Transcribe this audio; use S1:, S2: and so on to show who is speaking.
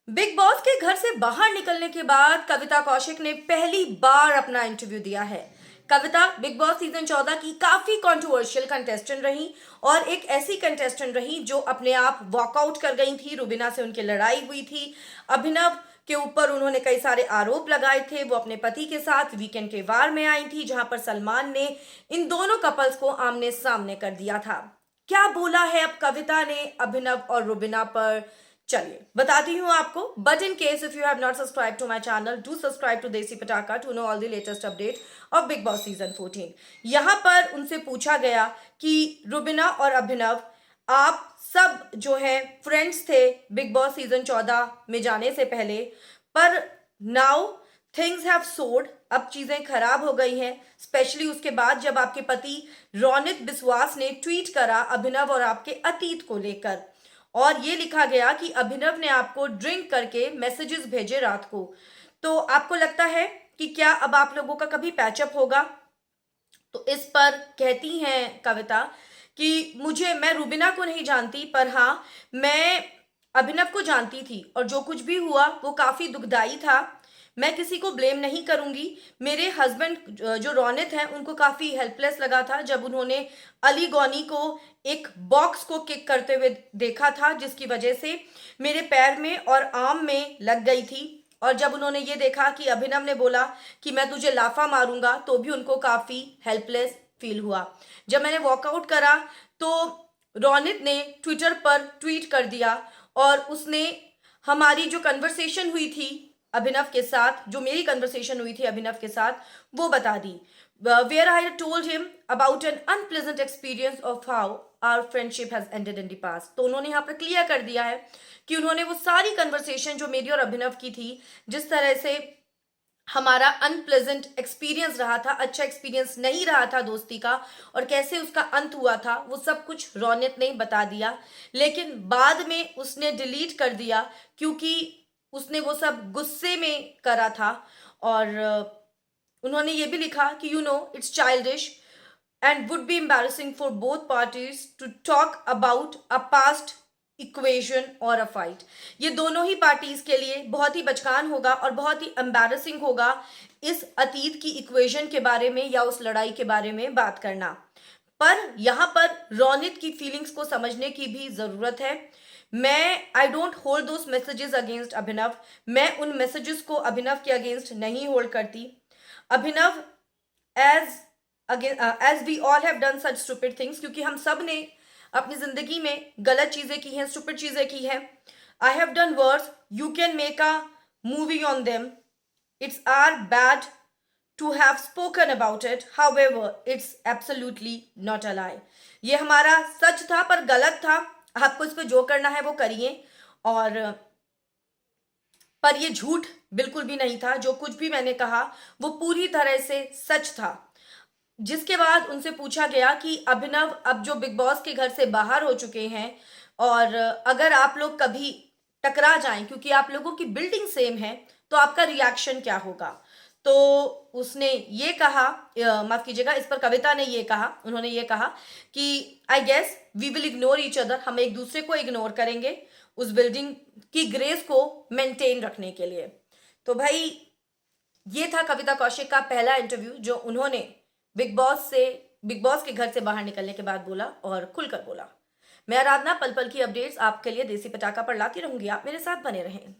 S1: Big boss के घर से बाहर निकलने के बाद कविता कौशिक ने पहली बार अपना इंटरव्यू दिया है। कविता बिग बॉस सीजन 14 की काफी कंट्रोवर्शियल कंटेस्टेंट रही और एक ऐसी कंटेस्टेंट रही जो अपने आप वॉकआउट कर गई थी। रुबीना से उनकी लड़ाई हुई थी। अभिनव के ऊपर उन्होंने कई सारे आरोप लगाए थे। वो अपने पति के साथ वीकेंड के वार में आई थी, जहां पर सलमान ने इन दोनों कपल्स को आमने सामने कर दिया था। क्या बोला है अब कविता ने अभिनव और रुबीना पर, चलिए बताती हूँ आपको। But in case if you have not subscribe to my channel, do subscribe to Desi Patakha to know all the latest update of Bigg Boss season 14। यहाँ पर उनसे पूछा गया कि रुबीना और अभिनव, आप सब जो है फ्रेंड्स थे बिग बॉस सीजन 14 में जाने से पहले, पर नाउ थिंग्स हैव सोड, अब चीजें खराब हो गई हैं। स्पेशली उसके बाद जब आपके पति रोनित बिस्वास ने ट्वीट करा अभिनव और आपके अतीत को लेकर, और ये लिखा गया कि अभिनव ने आपको ड्रिंक करके मैसेजेस भेजे रात को। तो आपको लगता है कि क्या अब आप लोगों का कभी पैचअप होगा? तो इस पर कहती हैं कविता कि मैं रुबीना को नहीं जानती, पर हाँ मैं अभिनव को जानती थी और जो कुछ भी हुआ वो काफी दुखदाई था। मैं किसी को ब्लेम नहीं करूंगी। मेरे हस्बैंड जो रौनित हैं उनको काफी हेल्पलेस लगा था जब उन्होंने अली गौनी को एक बॉक्स को किक करते हुए देखा था, जिसकी वजह से मेरे पैर में और आर्म में लग गई थी। और जब उन्होंने ये देखा कि अभिनव ने बोला कि मैं तुझे लाफा मारूंगा, तो भी उनको काफी हेल्पलेस फील हुआ। जब मैंने वॉकआउट करा तो रौनित ने ट्विटर पर ट्वीट कर दिया और उसने हमारी जो कन्वर्सेशन हुई थी अभिनव के साथ, जो मेरी कन्वर्सेशन हुई थी अभिनव के साथ, वो बता दी। Where I told him about an unpleasant experience of how our friendship has ended in the past. तो उन्होंने यहाँ पर क्लियर कर दिया है कि उन्होंने वो सारी कन्वर्सेशन जो मेरी और अभिनव की थी, जिस तरह से हमारा अनप्लेजेंट एक्सपीरियंस रहा था, अच्छा एक्सपीरियंस नहीं रहा था दोस्ती का, और कैसे उसका अंत हुआ था, वो सब कुछ रौनित ने बता दिया। लेकिन बाद में उसने डिलीट कर दिया क्योंकि उसने वो सब गुस्से में करा था। और उन्होंने ये भी लिखा कि it's childish and would be embarrassing for both parties to talk about a past equation और अ फाइट। ये दोनों ही पार्टीज के लिए बहुत ही बचकान होगा और बहुत ही एम्बैरेसिंग होगा इस अतीत की इक्वेशन के बारे में या उस लड़ाई के बारे में बात करना। पर यहाँ पर रौनित की फीलिंग्स को समझने की भी जरूरत है। I don't hold those messages against Abhinav. मैं उन मैसेजेस को अभिनव के अगेंस्ट नहीं होल्ड करती। Abhinav, as we all have done such stupid things, क्योंकि हम सब ने अपनी जिंदगी में गलत चीजें की हैं, स्टूपिड चीजें की हैं। I have done worse, you can make a movie on them. It's are bad to have spoken about it, however it's absolutely not a lie. ये हमारा सच था पर गलत था। आपको इस पर जो करना है वो करिए। और पर ये झूठ बिल्कुल भी नहीं था। जो कुछ भी मैंने कहा वो पूरी तरह से सच था। जिसके बाद उनसे पूछा गया कि अभिनव अब जो बिग बॉस के घर से बाहर हो चुके हैं, और अगर आप लोग कभी टकरा जाएं क्योंकि आप लोगों की बिल्डिंग सेम है, तो आपका रिएक्शन क्या होगा? तो उसने ये कहा, माफ कीजिएगा, इस पर कविता ने ये कहा, उन्होंने ये कहा कि I guess we will ignore each other. हम एक दूसरे को इग्नोर करेंगे उस बिल्डिंग की ग्रेस को मेंटेन रखने के लिए। तो भाई ये था कविता कौशिक का पहला इंटरव्यू जो उन्होंने बिग बॉस के घर से बाहर निकलने के बाद बोला, और खुलकर बोला। मैं आराधना, पल पल की अपडेट्स आपके लिए देसी पटाखा पर लाती रहूंगी। आप मेरे साथ बने रहें।